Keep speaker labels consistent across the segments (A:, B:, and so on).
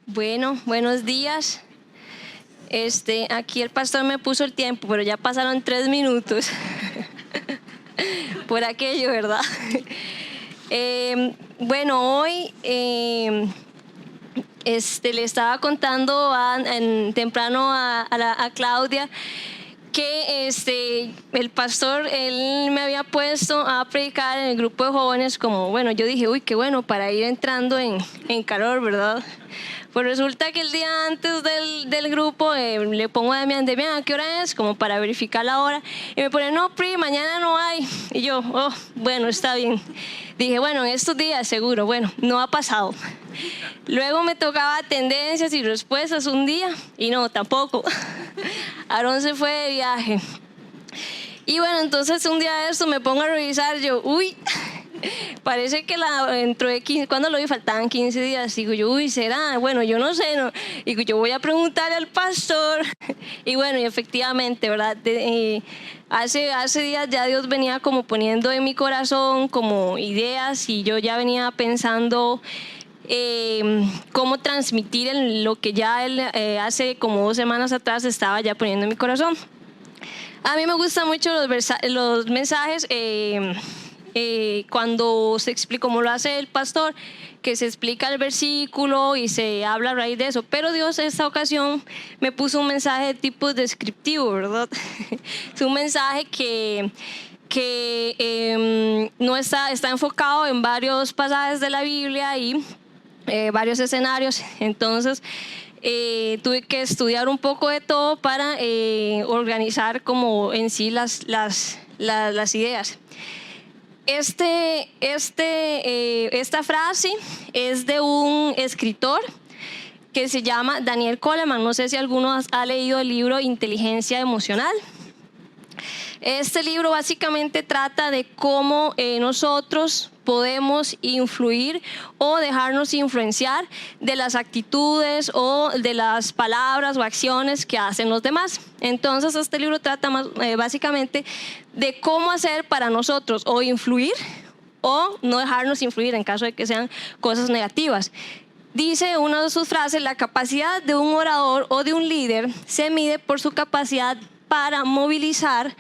A: Bueno, buenos días. Aquí el pastor me puso el tiempo, pero ya pasaron 3 minutos por aquello, ¿verdad? Bueno, hoy le estaba contando temprano a Claudia que el pastor, él me había puesto a predicar en el grupo de jóvenes, como, bueno, yo dije, uy, qué bueno, para ir entrando en calor, ¿verdad? Pues resulta que el día antes del grupo le pongo a Damián, ¿a qué hora es? Como para verificar la hora. Y me pone, no, Pri, mañana no hay. Y yo, oh, bueno, está bien. Dije, bueno, en estos días seguro. Bueno, no ha pasado. Luego me tocaba tendencias y respuestas un día. Y no, tampoco. Aarón se fue de viaje. Y bueno, entonces un día de esto me pongo a revisar. Yo, uy, parece que dentro de 15, cuando lo vi faltaban 15 días, digo yo, uy, ¿será? Bueno, yo no sé, no. Digo, yo voy a preguntarle al pastor. Y bueno, y efectivamente, ¿verdad? Hace días ya Dios venía como poniendo en mi corazón como ideas y yo ya venía pensando cómo transmitir lo que ya él hace como 2 semanas atrás estaba ya poniendo en mi corazón. A mí me gustan mucho los mensajes cuando se explica, como lo hace el pastor, que se explica el versículo y se habla a raíz de eso. Pero Dios en esta ocasión me puso un mensaje de tipo descriptivo, ¿verdad? Es un mensaje que no está enfocado en varios pasajes de la Biblia y varios escenarios. Entonces tuve que estudiar un poco de todo para organizar como en sí las ideas. Esta frase es de un escritor que se llama Daniel Goleman. No sé si alguno ha leído el libro Inteligencia Emocional. Este libro básicamente trata de cómo nosotros podemos influir o dejarnos influenciar de las actitudes o de las palabras o acciones que hacen los demás. Entonces este libro trata básicamente de cómo hacer para nosotros o influir o no dejarnos influir en caso de que sean cosas negativas. Dice una de sus frases, la capacidad de un orador o de un líder se mide por su capacidad para movilizar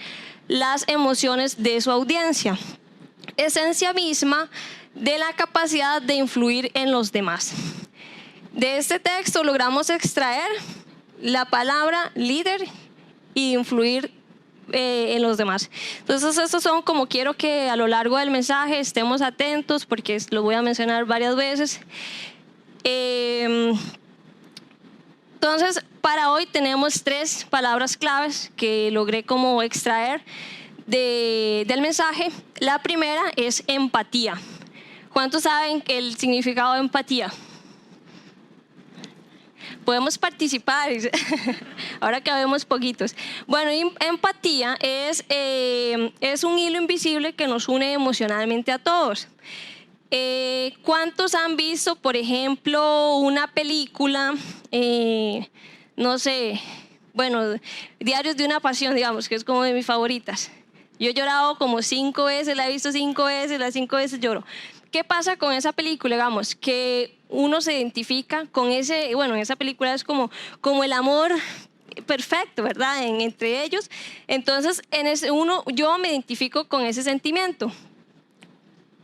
A: las emociones de su audiencia, esencia misma de la capacidad de influir en los demás. De este texto logramos extraer la palabra líder y influir en los demás. Entonces estos son como quiero que a lo largo del mensaje estemos atentos porque lo voy a mencionar varias veces. Entonces, para hoy tenemos 3 palabras claves que logré como extraer del mensaje. La primera es empatía. ¿Cuántos saben el significado de empatía? Podemos participar, ahora que vemos poquitos. Bueno, empatía es un hilo invisible que nos une emocionalmente a todos. ¿Cuántos han visto, por ejemplo, una película, no sé, bueno, Diarios de una Pasión, digamos, que es como de mis favoritas? Yo he llorado como 5 veces, la he visto 5 veces, las 5 veces lloro. ¿Qué pasa con esa película? Digamos, que uno se identifica con ese, bueno, en esa película es como el amor perfecto, ¿verdad? Entre ellos. Entonces, yo me identifico con ese sentimiento.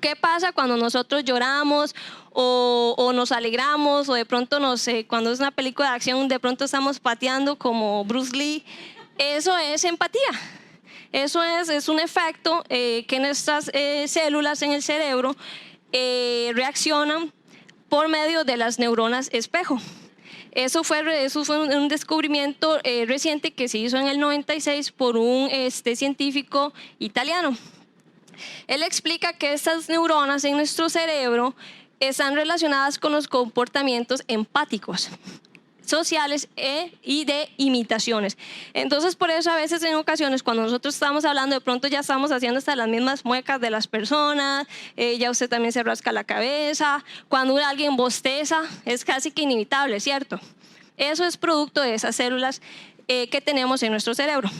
A: ¿Qué pasa cuando nosotros lloramos o nos alegramos o de pronto, no sé, cuando es una película de acción, de pronto estamos pateando como Bruce Lee? Eso es empatía. Eso es un efecto que nuestras células en el cerebro reaccionan por medio de las neuronas espejo. Eso fue un descubrimiento reciente que se hizo en el 96 por un científico italiano. Él explica que estas neuronas en nuestro cerebro están relacionadas con los comportamientos empáticos, sociales y de imitaciones. Entonces, por eso a veces en ocasiones cuando nosotros estamos hablando, de pronto ya estamos haciendo hasta las mismas muecas de las personas, ya usted también se rasca la cabeza, cuando alguien bosteza es casi que inevitable, ¿cierto? Eso es producto de esas células que tenemos en nuestro cerebro.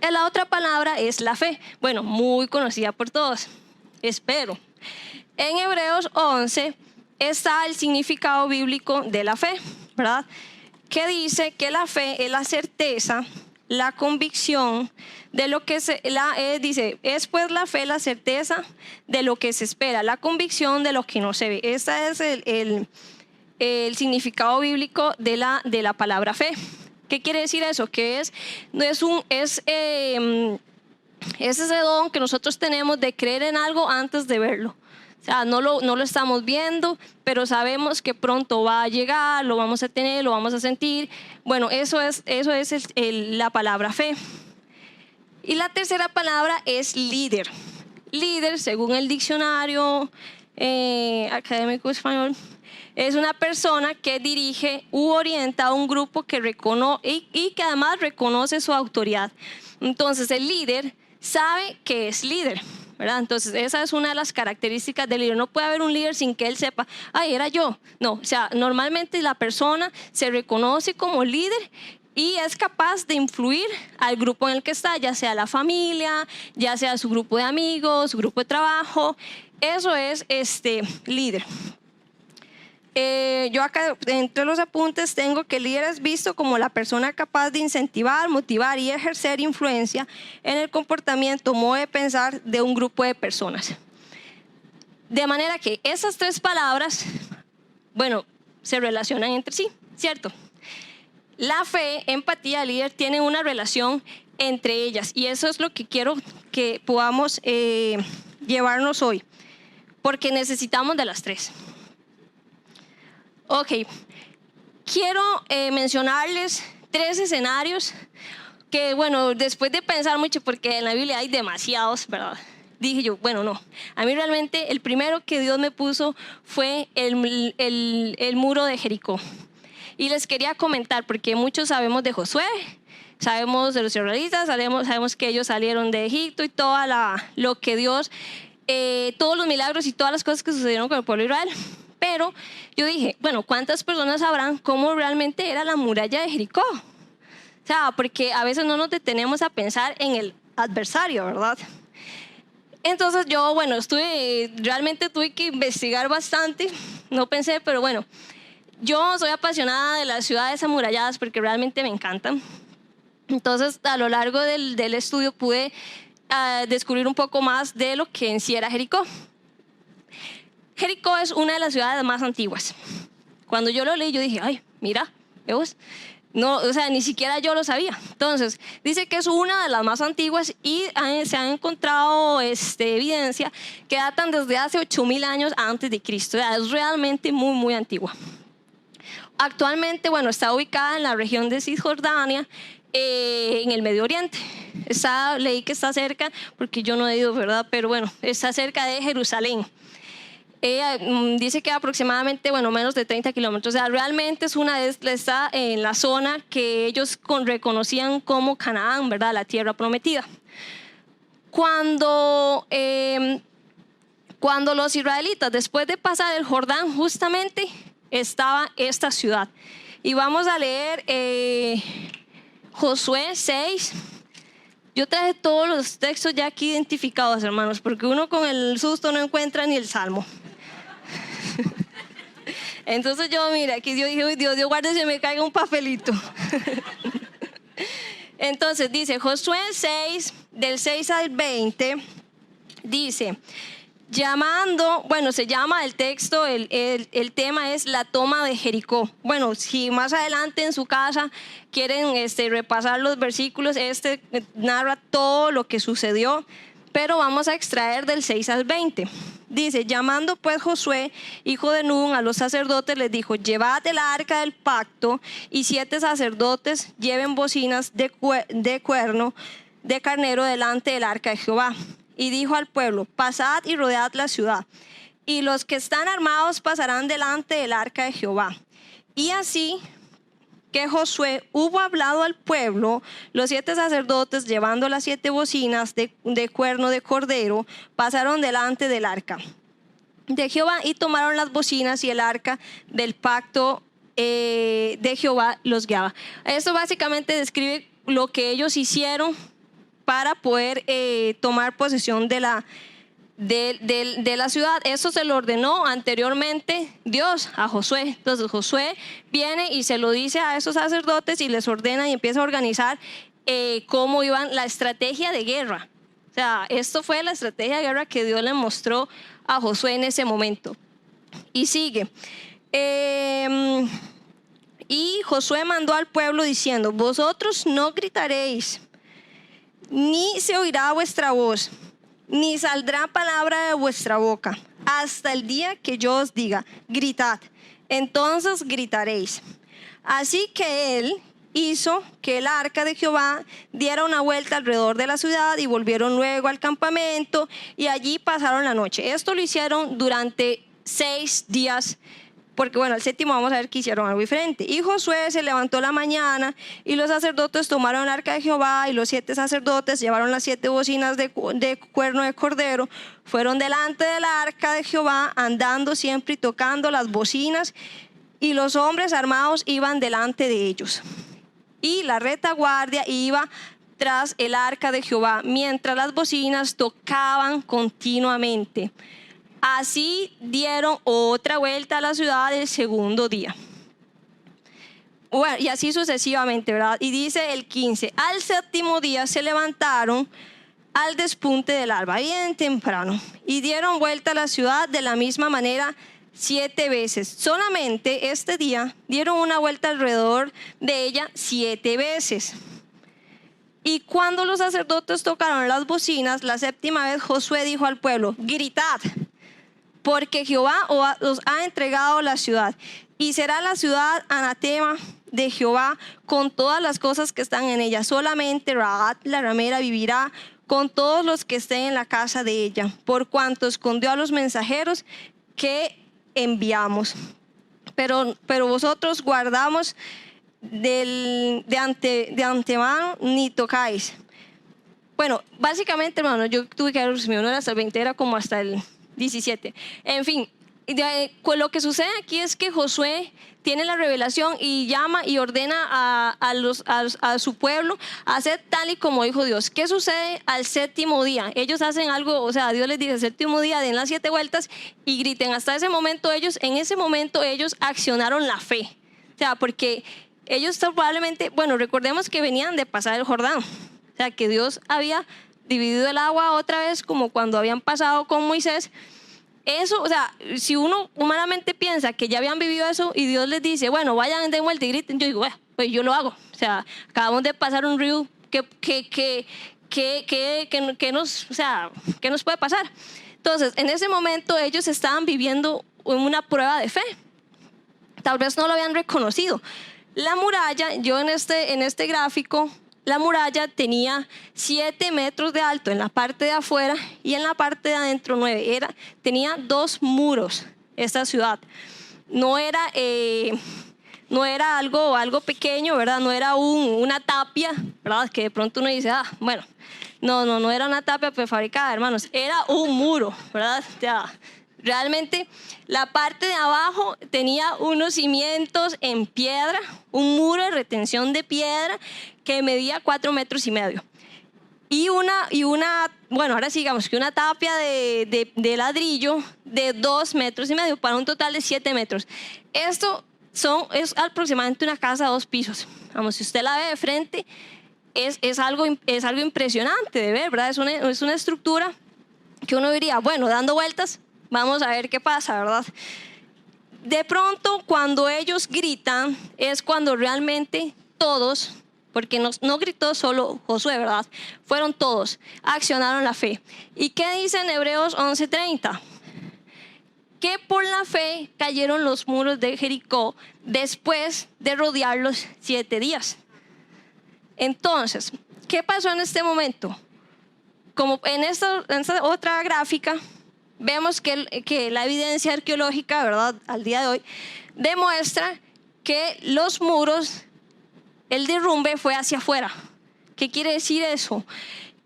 A: La otra palabra es la fe. Bueno, muy conocida por todos, espero. En Hebreos 11 está el significado bíblico de la fe, ¿verdad? Que dice que la fe es la certeza, la convicción de lo que dice, es pues la fe la certeza de lo que se espera, la convicción de lo que no se ve. Ese es el significado bíblico de la palabra fe. ¿Qué quiere decir eso? Que es ese don que nosotros tenemos de creer en algo antes de verlo. O sea, no lo estamos viendo, pero sabemos que pronto va a llegar, lo vamos a tener, lo vamos a sentir. Bueno, eso es la palabra fe. Y la tercera palabra es líder. Líder, según el diccionario académico español, es una persona que dirige u orienta a un grupo que reconoce y que además reconoce su autoridad. Entonces, el líder sabe que es líder, ¿verdad? Entonces, esa es una de las características del líder. No puede haber un líder sin que él sepa, ay, era yo. No, o sea, normalmente la persona se reconoce como líder y es capaz de influir al grupo en el que está, ya sea la familia, ya sea su grupo de amigos, su grupo de trabajo. Eso es líder. Yo acá entre los apuntes tengo que el líder es visto como la persona capaz de incentivar, motivar y ejercer influencia en el comportamiento, modo de pensar de un grupo de personas. De manera que esas tres palabras, bueno, se relacionan entre sí, ¿cierto? La fe, empatía, líder tienen una relación entre ellas y eso es lo que quiero que podamos llevarnos hoy, porque necesitamos de las tres. Ok, quiero mencionarles tres escenarios que, bueno, después de pensar mucho, porque en la Biblia hay demasiados, ¿verdad? Dije yo, bueno, no. A mí realmente el primero que Dios me puso fue el muro de Jericó. Y les quería comentar, porque muchos sabemos de Josué, sabemos de los israelitas, sabemos que ellos salieron de Egipto y todo lo que Dios, todos los milagros y todas las cosas que sucedieron con el pueblo de Israel. Pero yo dije, bueno, ¿cuántas personas sabrán cómo realmente era la muralla de Jericó? O sea, porque a veces no nos detenemos a pensar en el adversario, ¿verdad? Entonces yo, bueno, realmente tuve que investigar bastante, no pensé, pero bueno, yo soy apasionada de las ciudades amuralladas porque realmente me encantan. Entonces, a lo largo del estudio pude descubrir un poco más de lo que en sí era Jericó. Jericó es una de las ciudades más antiguas. Cuando yo lo leí, yo dije, ay, mira, ¿vemos? No, o sea, ni siquiera yo lo sabía. Entonces, dice que es una de las más antiguas y se han encontrado evidencia que datan desde hace 8,000 años antes de Cristo. O sea, es realmente muy, muy antigua. Actualmente, bueno, está ubicada en la región de Cisjordania, en el Medio Oriente. Leí que está cerca, porque yo no he ido, ¿verdad? Pero bueno, está cerca de Jerusalén. Dice que aproximadamente, bueno, menos de 30 kilómetros. O sea, realmente está en la zona que ellos reconocían como Canaán, ¿verdad? La tierra prometida. Cuando los israelitas, después de pasar el Jordán, justamente estaba esta ciudad. Y vamos a leer Josué 6. Yo traje todos los textos ya aquí identificados, hermanos, porque uno con el susto no encuentra ni el salmo. Entonces yo, mira, aquí yo dije, uy, Dios guarde, se me caiga un papelito. Entonces dice, Josué 6, del 6 al 20, dice, se llama el texto, el tema es la toma de Jericó. Bueno, si más adelante en su casa quieren repasar los versículos, narra todo lo que sucedió, pero vamos a extraer del 6 al 20. Dice, llamando pues Josué, hijo de Nun, a los sacerdotes, les dijo, llevad el arca del pacto, y 7 sacerdotes lleven bocinas de cuerno de carnero delante del arca de Jehová. Y dijo al pueblo, pasad y rodead la ciudad, y los que están armados pasarán delante del arca de Jehová. Y así que Josué hubo hablado al pueblo, los 7 sacerdotes, llevando las 7 bocinas de cuerno de cordero, pasaron delante del arca de Jehová y tomaron las bocinas, y el arca del pacto de Jehová los guiaba. Esto básicamente describe lo que ellos hicieron para poder tomar posesión de la ciudad. Eso se lo ordenó anteriormente Dios a Josué. Entonces Josué viene y se lo dice a esos sacerdotes y les ordena y empieza a organizar cómo iban la estrategia de guerra. O sea, esto fue la estrategia de guerra que Dios le mostró a Josué en ese momento. Y sigue. Y Josué mandó al pueblo diciendo: vosotros no gritaréis, ni se oirá vuestra voz, ni saldrá palabra de vuestra boca, hasta el día que yo os diga: gritad, entonces gritaréis. Así que él hizo que el arca de Jehová diera una vuelta alrededor de la ciudad, y volvieron luego al campamento, y allí pasaron la noche. Esto lo hicieron durante 6 días, porque bueno, al séptimo vamos a ver que hicieron algo diferente. Y Josué se levantó la mañana, y los sacerdotes tomaron el arca de Jehová, y los 7 sacerdotes llevaron las 7 bocinas de cuerno de cordero, fueron delante del arca de Jehová, andando siempre y tocando las bocinas, y los hombres armados iban delante de ellos. Y la retaguardia iba tras el arca de Jehová, mientras las bocinas tocaban continuamente. Así dieron otra vuelta a la ciudad el segundo día. Bueno, y así sucesivamente, ¿verdad? Y dice el 15: al séptimo día se levantaron al despunte del alba, bien temprano, y dieron vuelta a la ciudad de la misma manera 7 veces. Solamente este día dieron una vuelta alrededor de ella 7 veces. Y cuando los sacerdotes tocaron las bocinas la 7ª vez, Josué dijo al pueblo: gritad, porque Jehová os ha entregado la ciudad, y será la ciudad anatema de Jehová con todas las cosas que están en ella. Solamente Rahab la ramera vivirá con todos los que estén en la casa de ella, por cuanto escondió a los mensajeros que enviamos. Pero vosotros guardamos de antemano, ni tocáis. Bueno, básicamente, hermano, yo tuve que resumir, no era hasta el 20, era como hasta el 17. En fin, lo que sucede aquí es que Josué tiene la revelación y llama y ordena a su pueblo a hacer tal y como dijo Dios. ¿Qué sucede al séptimo día? Ellos hacen algo, o sea, Dios les dice: el séptimo día den las 7 vueltas y griten. Hasta ese momento en ese momento ellos accionaron la fe. O sea, porque ellos probablemente, bueno, recordemos que venían de pasar el Jordán. O sea, que Dios había dividido el agua otra vez, como cuando habían pasado con Moisés. Eso, o sea, si uno humanamente piensa que ya habían vivido eso y Dios les dice: bueno, vayan de vuelta y griten, yo digo, bueno, pues yo lo hago. O sea, acabamos de pasar un río, ¿qué nos puede pasar? Entonces, en ese momento ellos estaban viviendo una prueba de fe. Tal vez no lo habían reconocido. La muralla, yo en este gráfico, la muralla tenía 7 metros de alto en la parte de afuera, y en la parte de adentro 9. Tenía 2 muros esta ciudad. No era algo pequeño, ¿verdad? No era una tapia, ¿verdad? Que de pronto uno dice: bueno, no era una tapia prefabricada, hermanos. Era un muro, ¿verdad? Ya. Realmente la parte de abajo tenía unos cimientos en piedra, un muro de retención de piedra que medía 4,5 metros. Y bueno, ahora sí, digamos que una tapia de ladrillo de 2,5 metros, para un total de 7 metros. Esto es aproximadamente una casa de 2 pisos. Vamos, si usted la ve de frente, es algo impresionante de ver, ¿verdad? Es una estructura que uno diría, bueno, dando vueltas, vamos a ver qué pasa, ¿verdad? De pronto, cuando ellos gritan, es cuando realmente todos, porque no gritó solo Josué, ¿verdad? Fueron todos, accionaron la fe. ¿Y qué dice en Hebreos 11:30? Que por la fe cayeron los muros de Jericó después de rodearlos 7 días. Entonces, ¿qué pasó en este momento? Como en esta otra gráfica, vemos que la evidencia arqueológica, ¿verdad?, al día de hoy, demuestra que los muros, el derrumbe fue hacia afuera. ¿Qué quiere decir eso?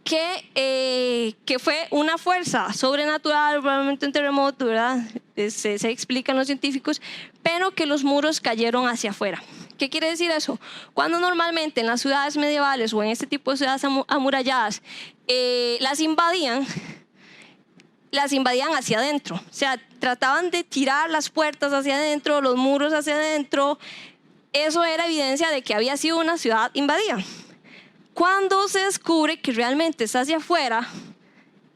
A: Que fue una fuerza sobrenatural, probablemente un terremoto, ¿verdad? Se explican los científicos, pero que los muros cayeron hacia afuera. ¿Qué quiere decir eso? Cuando normalmente en las ciudades medievales o en este tipo de ciudades amuralladas las invadían hacia adentro. O sea, trataban de tirar las puertas hacia adentro, los muros hacia adentro. Eso era evidencia de que había sido una ciudad invadida. Cuando se descubre que realmente está hacia afuera,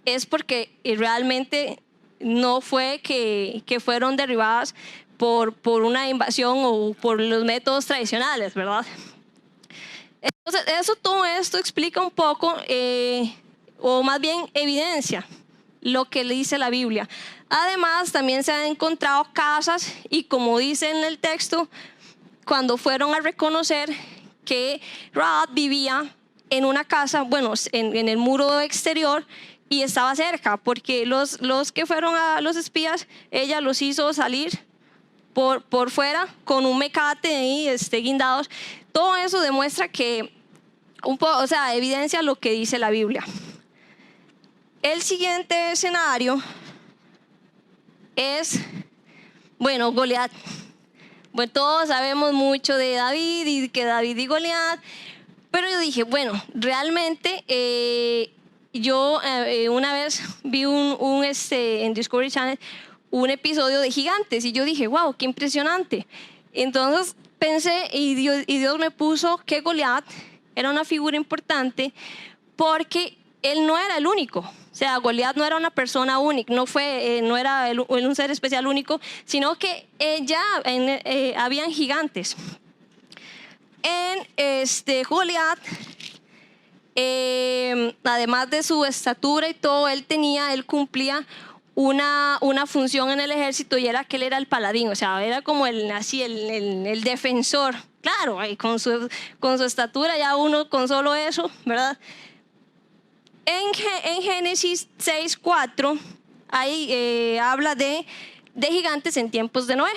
A: es porque realmente no fue que fueron derribadas por una invasión o por los métodos tradicionales, ¿verdad? Entonces, todo esto explica un poco, o más bien evidencia, lo que le dice la Biblia. Además, también se han encontrado casas y, como dice en el texto, cuando fueron a reconocer que Rahab vivía en una casa, bueno, en el muro exterior, y estaba cerca, porque los que fueron a los espías, ella los hizo salir por fuera con un mecate ahí guindados. Todo eso demuestra que o sea, evidencia lo que dice la Biblia. El siguiente escenario es, bueno, Goliat. Bueno, todos sabemos mucho de David y que David y Goliat, pero yo dije, bueno, realmente yo una vez vi en Discovery Channel un episodio de gigantes y yo dije, wow, qué impresionante. Entonces pensé y Dios me puso que Goliat era una figura importante porque él no era el único. O sea, Goliat no era una persona única, no era un ser especial único, sino que habían gigantes. En Goliat, además de su estatura y todo, él cumplía una función en el ejército, y era que él era el paladín, o sea, era como el defensor. Claro, con su estatura ya uno con solo eso, ¿verdad? En Génesis 6:4 ahí habla de gigantes en tiempos de Noé.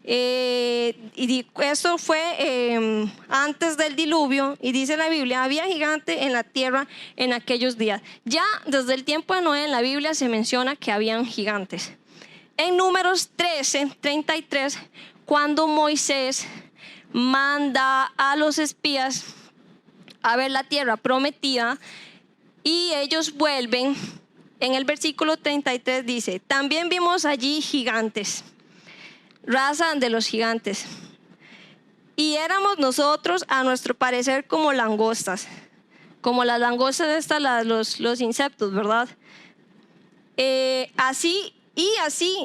A: Y esto fue antes del diluvio, y dice la Biblia, había gigante en la tierra en aquellos días. Ya desde el tiempo de Noé en la Biblia se menciona que habían gigantes. En Números 13:33, cuando Moisés manda a los espías a ver la tierra prometida y ellos vuelven, en el versículo 33 dice, también vimos allí gigantes, raza de los gigantes, y éramos nosotros a nuestro parecer como langostas, como las langostas los insectos, ¿verdad? Así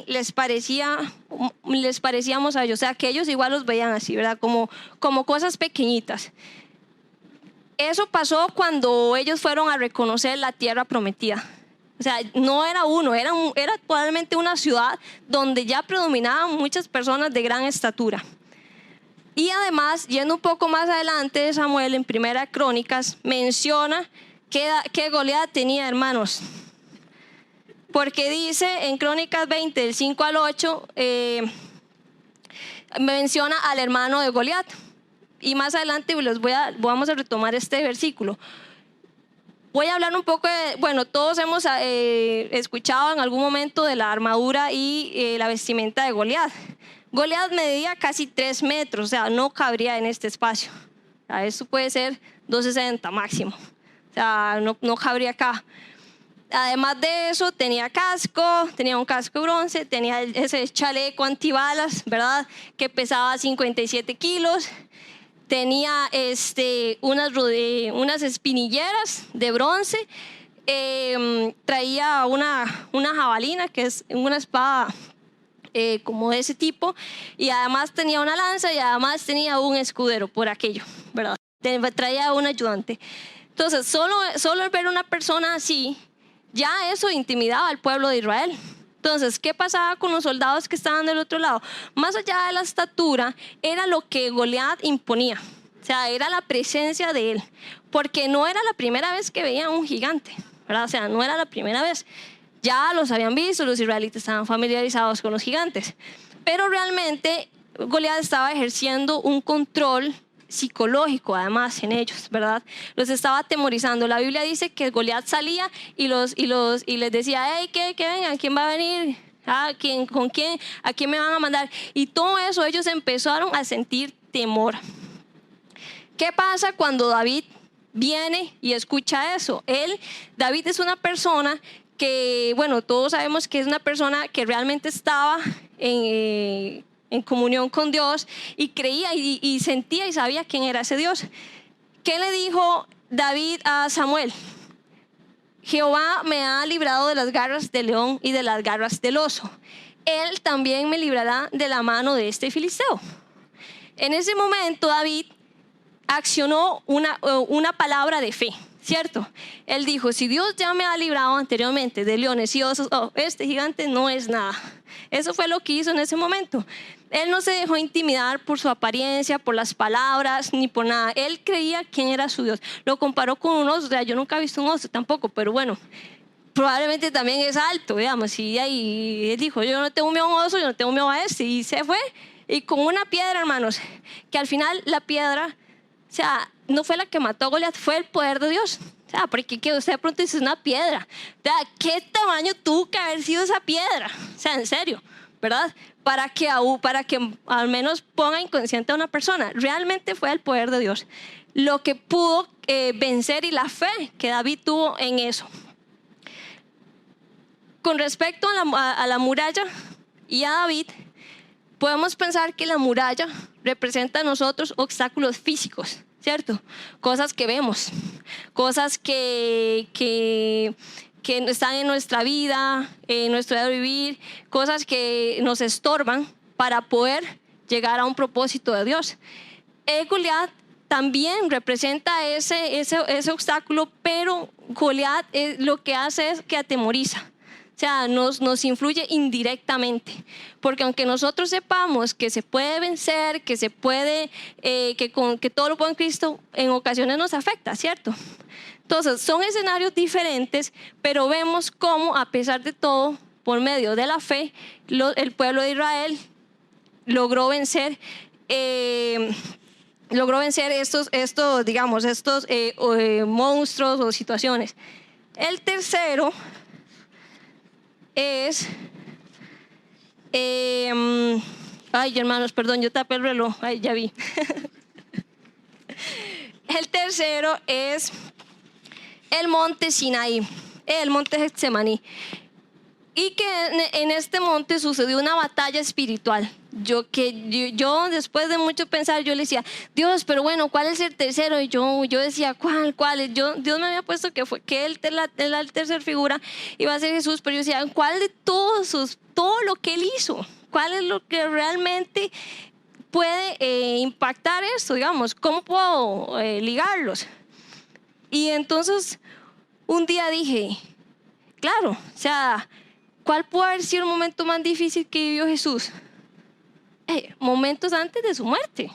A: les parecíamos a ellos, o sea que ellos igual los veían así, ¿verdad? Como cosas pequeñitas. Eso pasó cuando ellos fueron a reconocer la tierra prometida. O sea, no era uno, era probablemente una ciudad donde ya predominaban muchas personas de gran estatura. Y además, yendo un poco más adelante, Samuel en Primera Crónicas menciona que Goliat tenía hermanos. Porque dice en Crónicas 20, del 5 al 8, menciona al hermano de Goliat. Y más adelante vamos a retomar este versículo. Voy a hablar un poco todos hemos escuchado en algún momento de la armadura y la vestimenta de Goliat. Goliat medía casi 3 metros, o sea, no cabría en este espacio. O sea, esto puede ser 2,60 máximo. O sea, no cabría acá. Además de eso, tenía un casco de bronce, tenía ese chaleco antibalas, ¿verdad? Que pesaba 57 kilos. Tenía unas espinilleras de bronce. Traía una jabalina, que es una espada como de ese tipo. Y además tenía una lanza y además tenía un escudero por aquello, ¿verdad? Traía un ayudante. Entonces, solo el ver una persona así, ya eso intimidaba al pueblo de Israel. Entonces, ¿qué pasaba con los soldados que estaban del otro lado? Más allá de la estatura, era lo que Goliat imponía. O sea, era la presencia de él. Porque no era la primera vez que veían un gigante, ¿verdad? O sea, no era la primera vez. Ya los habían visto, los israelitas estaban familiarizados con los gigantes. Pero realmente Goliat estaba ejerciendo un control psicológico además en ellos, ¿verdad? Los estaba atemorizando. La Biblia dice que Goliat salía y les decía, hey, que vengan, ¿quién va a venir ¿Con quién? ¿A quién me van a mandar? Y todo eso ellos empezaron a sentir temor. ¿Qué pasa cuando David viene y escucha eso? David es una persona que, bueno, todos sabemos que es una persona que realmente estaba en comunión con Dios y creía y sentía y sabía quién era ese Dios. ¿Qué le dijo David a Samuel? Jehová me ha librado de las garras del león y de las garras del oso. Él también me librará de la mano de este filisteo. En ese momento David accionó una palabra de fe, ¿cierto? Él dijo, si Dios ya me ha librado anteriormente de leones y osos, este gigante no es nada. Eso fue lo que hizo en ese momento. Él no se dejó intimidar por su apariencia, por las palabras, ni por nada. Él creía quién era su Dios. Lo comparó con un oso. O sea, yo nunca he visto un oso tampoco, pero bueno, probablemente también es alto, digamos. Y ahí él dijo, yo no tengo miedo a un oso, yo no tengo miedo a este. Y se fue. Y con una piedra, hermanos, que al final la piedra, o sea, no fue la que mató a Goliat, fue el poder de Dios. O sea, porque que usted de pronto dice, es una piedra. O sea, ¿qué tamaño tuvo que haber sido esa piedra? O sea, en serio, ¿verdad? Para que al menos ponga inconsciente a una persona. Realmente fue el poder de Dios lo que pudo vencer, y la fe que David tuvo en eso. Con respecto a la muralla y a David, podemos pensar que la muralla representa a nosotros obstáculos físicos, ¿cierto? Cosas que vemos, cosas que están en nuestra vida, en nuestro día de vivir, cosas que nos estorban para poder llegar a un propósito de Dios. Goliat también representa ese obstáculo, pero Goliat lo que hace es que atemoriza. O sea, nos influye indirectamente, porque aunque nosotros sepamos que se puede vencer, que se puede, que todo lo puede en Cristo, en ocasiones nos afecta, ¿cierto? Entonces, son escenarios diferentes, pero vemos cómo, a pesar de todo, por medio de la fe, el pueblo de Israel logró vencer estos monstruos o situaciones. El tercero es, ay, hermanos, perdón, yo tapé el reloj, ay, ya vi. El tercero es el monte Sinaí, el monte Getsemaní. Y que en este monte sucedió una batalla espiritual. Yo después de mucho pensar, yo le decía, Dios, pero bueno, ¿cuál es el tercero? Y yo decía, ¿cuál? Dios me había puesto que él, la tercera figura, iba a ser Jesús, pero yo decía, ¿cuál de todo lo que él hizo? ¿Cuál es lo que realmente puede impactar esto, digamos? ¿Cómo puedo ligarlos? Y entonces un día dije, claro, o sea, ¿cuál puede haber sido el momento más difícil que vivió Jesús? Momentos antes de su muerte.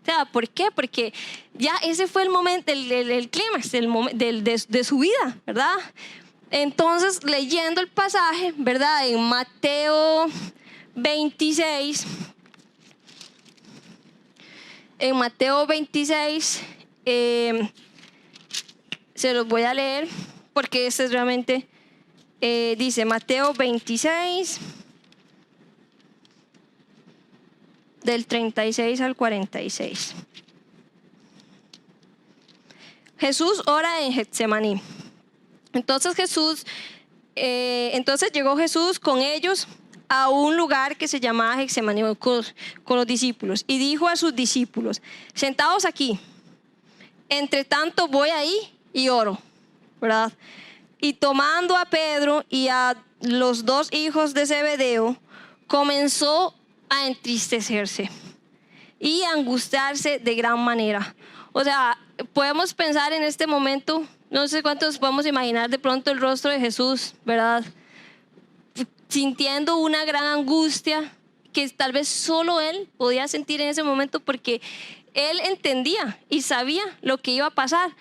A: O sea, ¿por qué? Porque ya ese fue el momento, el clímax de su vida, ¿verdad? Entonces, leyendo el pasaje, ¿verdad? En Mateo 26, se los voy a leer porque este es realmente, dice Mateo 26, del 36 al 46. Jesús ora en Getsemaní. Entonces llegó Jesús con ellos a un lugar que se llamaba Getsemaní con los discípulos, y dijo a sus discípulos, sentados aquí, entre tanto voy ahí y oro, ¿verdad? Y tomando a Pedro y a los dos hijos de Zebedeo, comenzó a entristecerse y a angustiarse de gran manera. O sea, podemos pensar en este momento, no sé cuántos podemos imaginar de pronto el rostro de Jesús, ¿verdad? Sintiendo una gran angustia que tal vez solo él podía sentir en ese momento, porque él entendía y sabía lo que iba a pasar,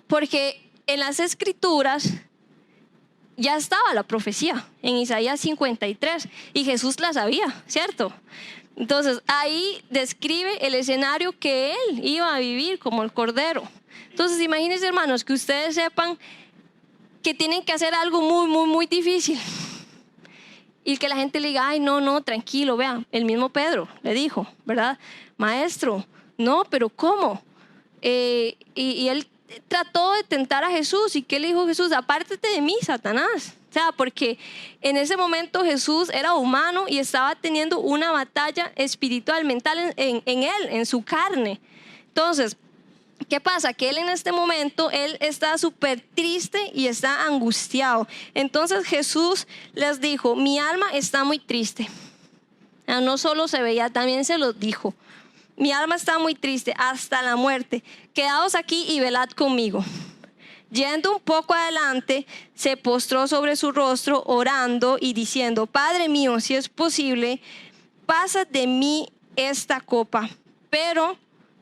A: porque en las escrituras ya estaba la profecía en Isaías 53 y Jesús la sabía, ¿cierto? Entonces ahí describe el escenario que él iba a vivir como el Cordero. Entonces imagínense, hermanos, que ustedes sepan que tienen que hacer algo muy, muy, muy difícil Y que la gente le diga, ay, no, no, tranquilo, vea, el mismo Pedro le dijo, ¿verdad? Maestro, no, pero ¿cómo? Y él trató de tentar a Jesús. ¿Y qué le dijo Jesús? Apártate de mí, Satanás. O sea, porque en ese momento Jesús era humano y estaba teniendo una batalla espiritual, mental en él, en su carne. Entonces, ¿qué pasa? Que él en este momento, él está súper triste y está angustiado. Entonces Jesús les dijo, mi alma está muy triste. No solo se veía, también se lo dijo. Mi alma está muy triste hasta la muerte. Quedaos aquí y velad conmigo. Yendo un poco adelante, se postró sobre su rostro, orando y diciendo, Padre mío, si es posible, pasa de mí esta copa, pero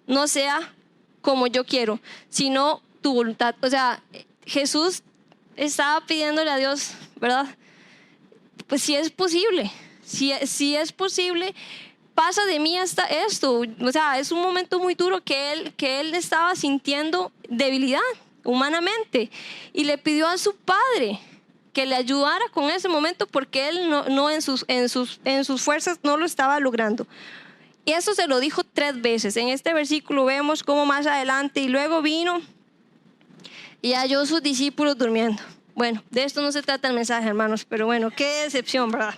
A: no sea como yo quiero, sino tu voluntad. O sea, Jesús estaba pidiéndole a Dios, ¿verdad? Pues si es posible, si es posible, pasa de mí hasta esto. O sea, es un momento muy duro que él estaba sintiendo debilidad humanamente y le pidió a su padre que le ayudara con ese momento porque él no en sus fuerzas no lo estaba logrando. Y eso se lo dijo 3 veces. En este versículo vemos cómo más adelante, y luego vino y halló a sus discípulos durmiendo. Bueno, de esto no se trata el mensaje, hermanos, pero bueno, qué decepción, ¿verdad?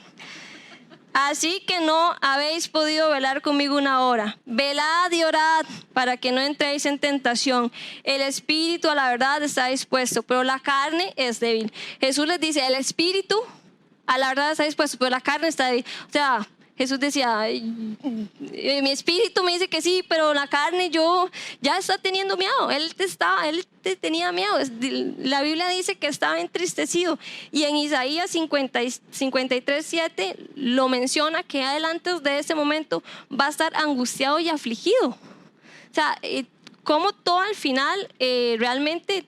A: Así que no habéis podido velar conmigo una hora. Velad y orad para que no entréis en tentación. El espíritu a la verdad está dispuesto, pero la carne es débil. Jesús les dice, el espíritu a la verdad está dispuesto, pero la carne está débil. O sea, Jesús decía, mi espíritu me dice que sí, pero la carne yo ya está teniendo miedo. Él tenía miedo. La Biblia dice que estaba entristecido. Y en Isaías 53:7 lo menciona que adelante de ese momento va a estar angustiado y afligido. O sea, como todo al final realmente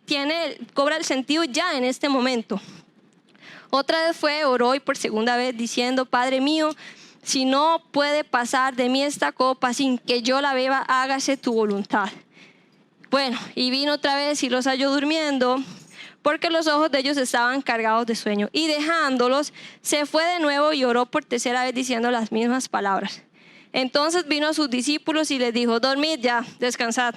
A: cobra el sentido ya en este momento. Otra vez oró y por segunda vez diciendo, Padre mío, si no puede pasar de mí esta copa sin que yo la beba, hágase tu voluntad. Bueno, y vino otra vez y los halló durmiendo, porque los ojos de ellos estaban cargados de sueño. Y dejándolos, se fue de nuevo y oró por tercera vez diciendo las mismas palabras. Entonces vino a sus discípulos y les dijo, dormid ya, descansad.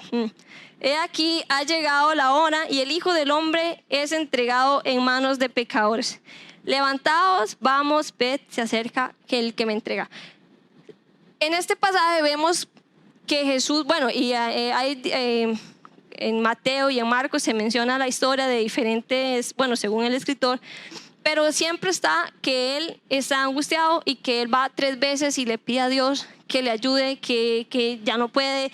A: He aquí, ha llegado la hora y el Hijo del Hombre es entregado en manos de pecadores. Levantaos, vamos, ved, se acerca que el que me entrega. En este pasaje vemos que Jesús, bueno, y hay en Mateo y en Marcos se menciona la historia de diferentes, bueno, según el escritor, pero siempre está que él está angustiado y que él va 3 veces y le pide a Dios que le ayude, que ya no puede.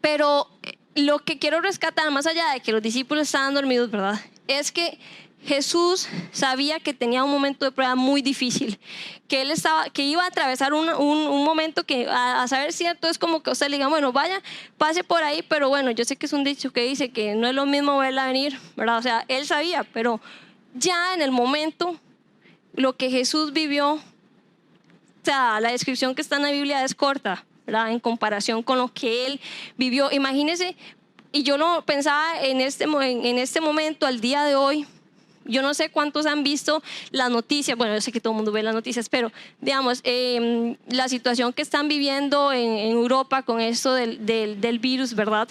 A: Pero lo que quiero rescatar, más allá de que los discípulos estaban dormidos, ¿verdad?, es que Jesús sabía que tenía un momento de prueba muy difícil, que iba a atravesar un momento que, a saber cierto, es como que usted le diga, bueno, vaya, pase por ahí, pero bueno, yo sé que es un dicho que dice que no es lo mismo verla venir, ¿verdad? O sea, él sabía, pero ya en el momento, lo que Jesús vivió, o sea, la descripción que está en la Biblia es corta, ¿verdad?, en comparación con lo que él vivió. Imagínese, y yo lo pensaba en este momento, al día de hoy. Yo no sé cuántos han visto las noticias, bueno, yo sé que todo el mundo ve las noticias, pero digamos, la situación que están viviendo en Europa con esto del virus, ¿verdad?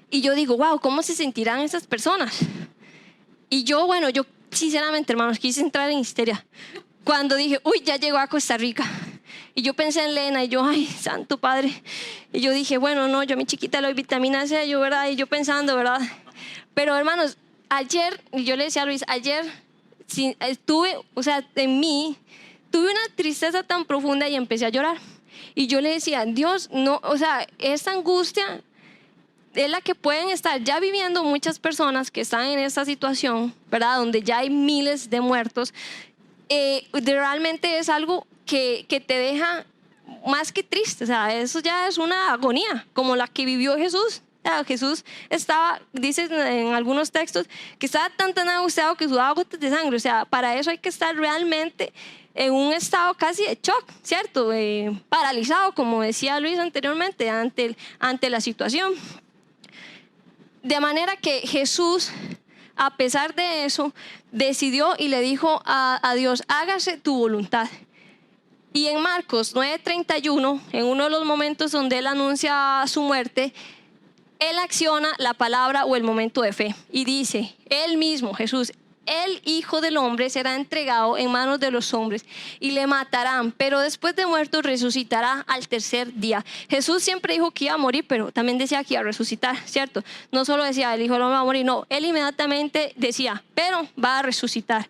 A: Y yo digo, wow, ¿cómo se sentirán esas personas? Y yo sinceramente, hermanos, quise entrar en histeria cuando dije, uy, ya llegó a Costa Rica. Y yo pensé en Lena y yo, ay, santo padre. Y yo dije, bueno, no, yo a mi chiquita le doy vitamina C, yo, ¿verdad? Y yo pensando, ¿verdad? Pero hermanos, ayer, y yo le decía a Luis, ayer en mí, tuve una tristeza tan profunda y empecé a llorar. Y yo le decía, Dios, no, o sea, esta angustia es la que pueden estar ya viviendo muchas personas que están en esta situación, ¿verdad?, donde ya hay miles de muertos. Realmente es algo que te deja más que triste, o sea, eso ya es una agonía, como la que vivió Jesús. Jesús estaba, dice en algunos textos, que estaba tan angustiado que sudaba gotas de sangre. O sea, para eso hay que estar realmente en un estado casi de shock, ¿cierto? Paralizado, como decía Luis anteriormente, ante la situación. De manera que Jesús, a pesar de eso, decidió y le dijo a Dios, hágase tu voluntad. Y en Marcos 9:31, en uno de los momentos donde él anuncia su muerte, él acciona la palabra o el momento de fe y dice, él mismo, Jesús, el Hijo del Hombre será entregado en manos de los hombres y le matarán, pero después de muerto resucitará al tercer día. Jesús siempre dijo que iba a morir, pero también decía que iba a resucitar, ¿cierto? No solo decía el Hijo del Hombre va a morir, no, él inmediatamente decía, pero va a resucitar.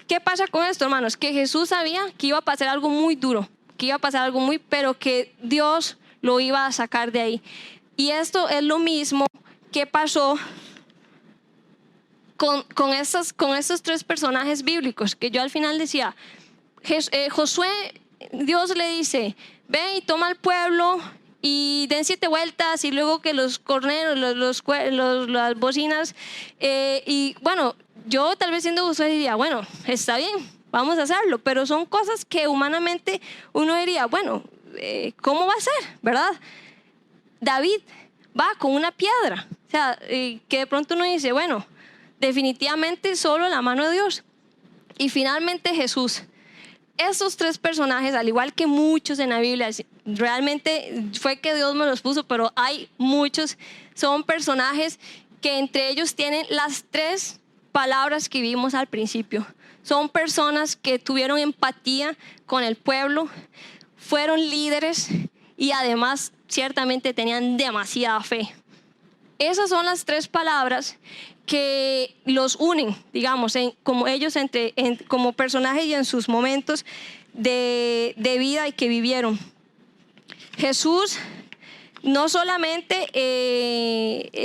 A: ¿Qué pasa con esto, hermanos? Que Jesús sabía que iba a pasar algo muy duro, que iba a pasar algo pero que Dios lo iba a sacar de ahí. Y esto es lo mismo que pasó con estos tres personajes bíblicos, que yo al final decía, Josué, Dios le dice, ve y toma al pueblo y den 7 vueltas y luego que los corneros, las bocinas, y bueno, yo tal vez siendo Josué diría, bueno, está bien, vamos a hacerlo, pero son cosas que humanamente uno diría, bueno, ¿cómo va a ser? ¿Verdad? David va con una piedra, o sea, que de pronto uno dice, bueno, definitivamente solo la mano de Dios. Y finalmente Jesús. Estos tres personajes, al igual que muchos en la Biblia, realmente fue que Dios me los puso, pero hay muchos, son personajes que entre ellos tienen las 3 palabras que vimos al principio. Son personas que tuvieron empatía con el pueblo, fueron líderes y además ciertamente tenían demasiada fe. Esas son las 3 palabras que los unen, digamos, como ellos como personajes y en sus momentos de vida y que vivieron. Jesús no solamente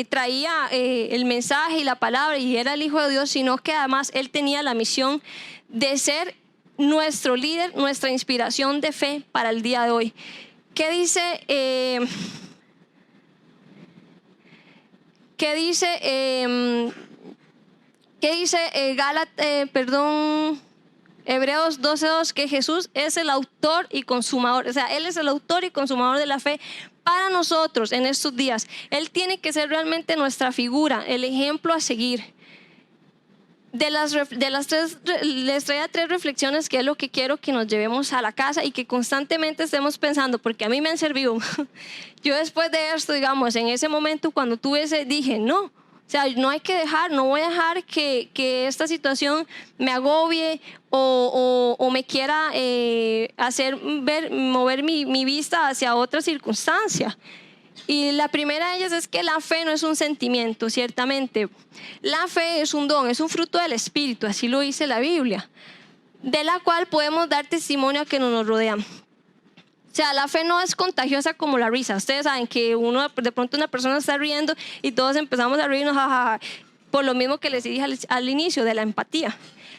A: traía el mensaje y la palabra y era el Hijo de Dios, sino que además Él tenía la misión de ser nuestro líder, nuestra inspiración de fe para el día de hoy. ¿Qué dice? ¿Qué dice Hebreos 12:2? Que Jesús es el autor y consumador, o sea, Él es el autor y consumador de la fe para nosotros en estos días. Él tiene que ser realmente nuestra figura, el ejemplo a seguir. Les traía 3 reflexiones que es lo que quiero que nos llevemos a la casa y que constantemente estemos pensando, porque a mí me han servido. Yo después de esto, digamos, en ese momento cuando tuve dije, no, o sea, no hay que no voy a dejar que esta situación me agobie o me quiera mover mi vista hacia otra circunstancia. Y la primera de ellas es que la fe no es un sentimiento, ciertamente. La fe es un don, es un fruto del Espíritu, así lo dice la Biblia, de la cual podemos dar testimonio a que nos rodean. O sea, la fe no es contagiosa como la risa. Ustedes saben que de pronto una persona está riendo y todos empezamos a reírnos, jajaja, por lo mismo que les dije al inicio de la empatía.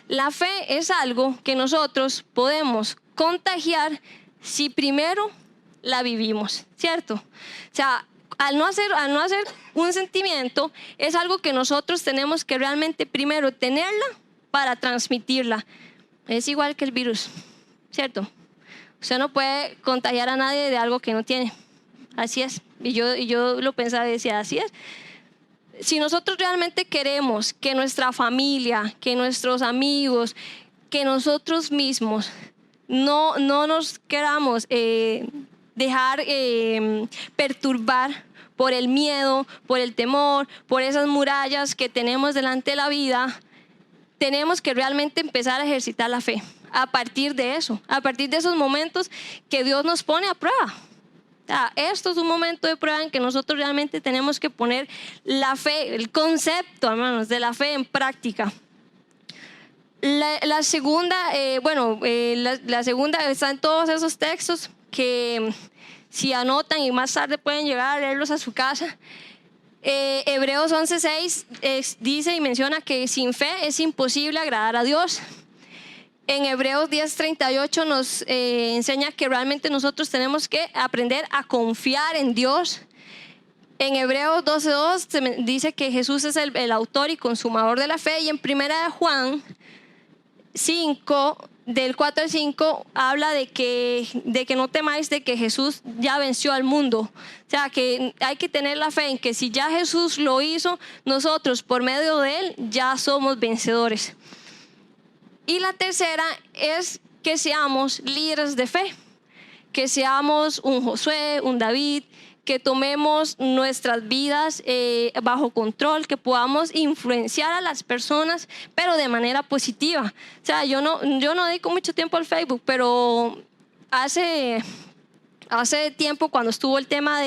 A: La fe es algo que nosotros podemos contagiar si primero la vivimos, ¿cierto? O sea, al no hacer un sentimiento, es algo que nosotros tenemos que realmente primero tenerla para transmitirla. Es igual que el virus, ¿cierto? Usted no puede contagiar a nadie de algo que no tiene. Así es. Y yo lo pensaba y decía, así es. Si nosotros realmente queremos que nuestra familia, que nuestros amigos, que nosotros mismos no nos queramos dejar perturbar por el miedo, por el temor, por esas murallas que tenemos delante de la vida, tenemos que realmente empezar a ejercitar la fe a partir de eso, a partir de esos momentos que Dios nos pone a prueba. O sea, esto es un momento de prueba en que nosotros realmente tenemos que poner la fe, el concepto, hermanos, de la fe en práctica. La segunda, la segunda está en todos esos textos que si anotan y más tarde pueden llegar a leerlos a su casa. Hebreos 11:6 dice y menciona que sin fe es imposible agradar a Dios. En Hebreos 10:38 nos enseña que realmente nosotros tenemos que aprender a confiar en Dios. En Hebreos 12:2 dice que Jesús es el autor y consumador de la fe. Y en 1 Juan 5 del 4 al 5 habla de que no temáis, de que Jesús ya venció al mundo. O sea, que hay que tener la fe en que si ya Jesús lo hizo, nosotros por medio de Él ya somos vencedores. Y la tercera es que seamos líderes de fe, que seamos un Josué, un David, que tomemos nuestras vidas bajo control, que podamos influenciar a las personas, pero de manera positiva. O sea, yo no dedico mucho tiempo al Facebook, pero hace tiempo, cuando estuvo el tema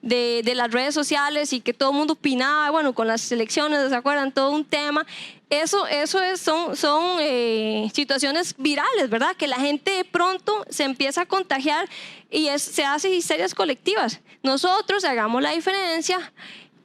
A: de las redes sociales y que todo el mundo opinaba, bueno, con las elecciones, ¿se acuerdan? Todo un tema. Son situaciones virales, ¿verdad? Que la gente de pronto se empieza a contagiar y se hace histerias colectivas. Nosotros hagamos la diferencia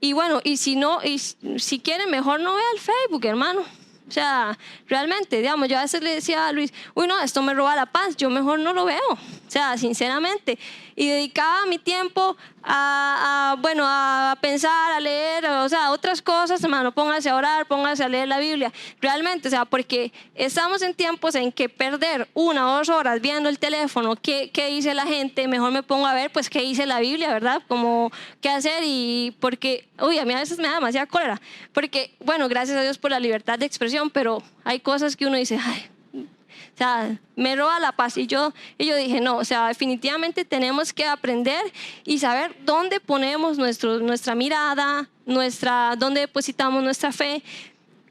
A: y bueno, y si quieren, mejor no vea el Facebook, hermano. O sea, realmente, digamos, yo a veces le decía a Luis, uy, no, esto me roba la paz, yo mejor no lo veo. O sea, sinceramente. Y dedicaba mi tiempo a pensar, a leer, o sea, otras cosas, hermano, póngase a orar, póngase a leer la Biblia. Realmente, o sea, porque estamos en tiempos en que perder 1 o 2 horas viendo el teléfono, qué dice la gente, mejor me pongo a ver, pues, qué dice la Biblia, ¿verdad? Como qué hacer y porque, uy, a mí a veces me da demasiada cólera. Porque, bueno, gracias a Dios por la libertad de expresión, pero hay cosas que uno dice, ay, o sea, me roba la paz. Y yo dije, no, o sea, definitivamente tenemos que aprender y saber dónde ponemos nuestra mirada, dónde depositamos nuestra fe.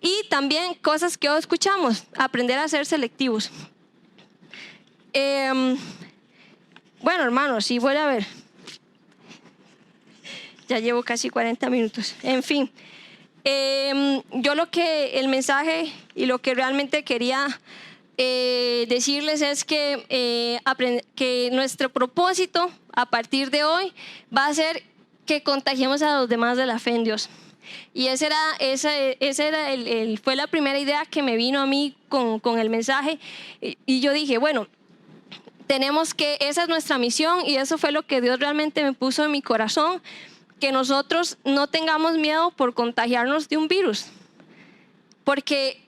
A: Y también cosas que hoy escuchamos, aprender a ser selectivos. Bueno, hermanos, sí, voy a ver. Ya llevo casi 40 minutos. En fin, yo el mensaje y lo que realmente quería decirles es que nuestro propósito a partir de hoy va a ser que contagiemos a los demás de la fe en Dios. Y fue la primera idea que me vino a mí con el mensaje. Y yo dije, bueno, esa es nuestra misión y eso fue lo que Dios realmente me puso en mi corazón, que nosotros no tengamos miedo por contagiarnos de un virus. Porque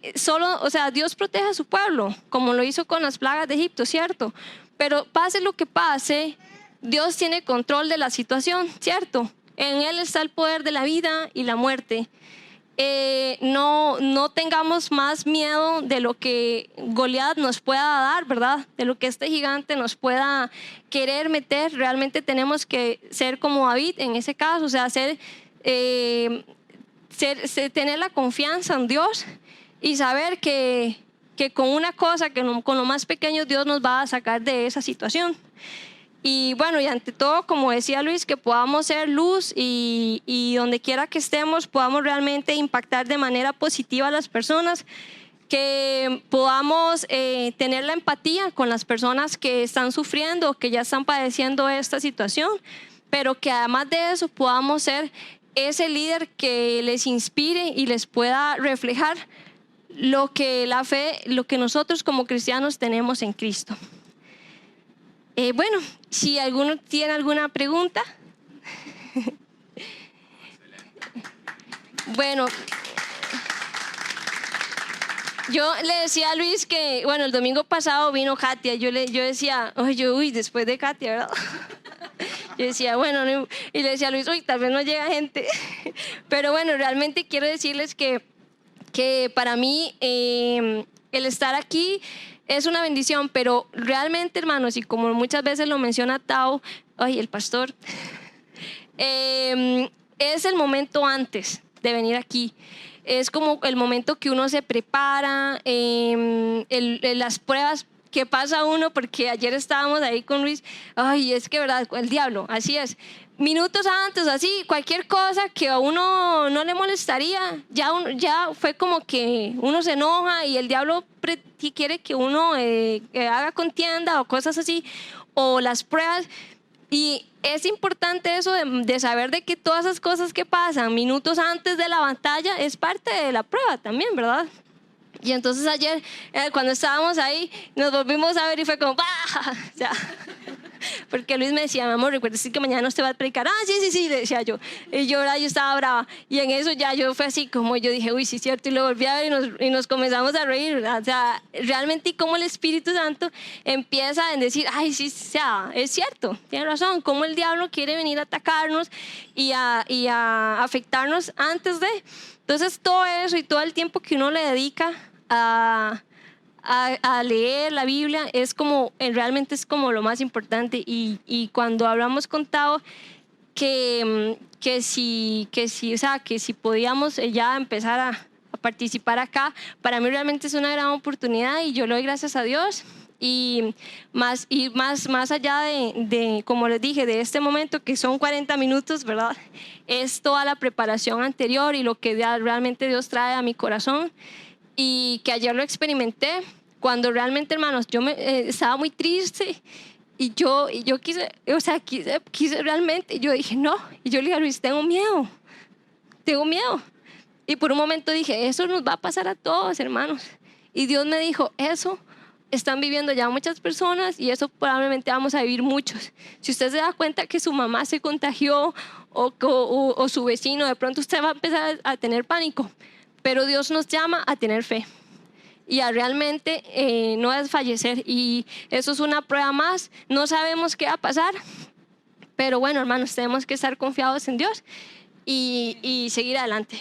A: Dios protege a su pueblo, como lo hizo con las plagas de Egipto, ¿cierto? Pero pase lo que pase, Dios tiene control de la situación, ¿cierto? En Él está el poder de la vida y la muerte. No tengamos más miedo de lo que Goliat nos pueda dar, ¿verdad? De lo que este gigante nos pueda querer meter. Realmente tenemos que ser como David en ese caso, o sea, tener la confianza en Dios y saber que con una cosa, con lo más pequeño, Dios nos va a sacar de esa situación. Y bueno, y ante todo, como decía Luis, que podamos ser luz y donde quiera que estemos podamos realmente impactar de manera positiva a las personas, que podamos tener la empatía con las personas que están sufriendo, que ya están padeciendo esta situación, pero que además de eso podamos ser ese líder que les inspire y les pueda reflejar lo que la fe, lo que nosotros como cristianos tenemos en Cristo. Bueno, si alguno tiene alguna pregunta. Bueno, yo le decía a Luis que, bueno, el domingo pasado vino Katia. Yo decía, uy, después de Katia, ¿verdad? Yo decía, bueno, no, y le decía a Luis, uy, tal vez no llega gente. Pero bueno, realmente quiero decirles que para mí el estar aquí es una bendición, pero realmente, hermanos, y como muchas veces lo menciona Tao, el pastor, es el momento antes de venir aquí. Es como el momento que uno se prepara, las pruebas que pasa uno, porque ayer estábamos ahí con Luis, es que verdad, el diablo, así es. Minutos antes, así, cualquier cosa que a uno no le molestaría, ya fue como que uno se enoja y el diablo quiere que uno haga contienda o cosas así, o las pruebas. Y es importante eso de saber de que todas esas cosas que pasan minutos antes de la batalla es parte de la prueba también, ¿verdad? Y entonces ayer, cuando estábamos ahí, nos volvimos a ver y fue como, ¡bah! O sea, porque Luis me decía, mi amor, recuerda que mañana usted va a predicar. Ah, sí, sí, sí, le decía yo. Y yo estaba brava. Y en eso ya yo fue así como yo dije, uy, sí, cierto. Y lo volví a ver y nos comenzamos a reír, ¿verdad? O sea, realmente como el Espíritu Santo empieza a decir, ay, sí, o sea, es cierto, tiene razón. Cómo el diablo quiere venir a atacarnos y a afectarnos antes de. Entonces, todo eso y todo el tiempo que uno le dedica a leer la Biblia es como, realmente es como lo más importante. Y cuando hablamos con Tao, que si, o sea, que si podíamos ya empezar a participar acá, para mí realmente es una gran oportunidad y yo le doy gracias a Dios. Y más allá de, como les dije, de este momento que son 40 minutos, ¿verdad? Es toda la preparación anterior y lo que realmente Dios trae a mi corazón y que ayer lo experimenté cuando realmente, hermanos, yo estaba muy triste y yo quise, o sea, quise realmente, yo dije no, y yo le dije a Luis, tengo miedo. Y por un momento dije, eso nos va a pasar a todos, hermanos. Y Dios me dijo, eso están viviendo ya muchas personas y eso probablemente vamos a vivir muchos. Si usted se da cuenta que su mamá se contagió o su vecino, de pronto usted va a empezar a tener pánico. Pero Dios nos llama a tener fe y a realmente no desfallecer. Y eso es una prueba más. No sabemos qué va a pasar, pero bueno, hermanos, tenemos que estar confiados en Dios y seguir adelante.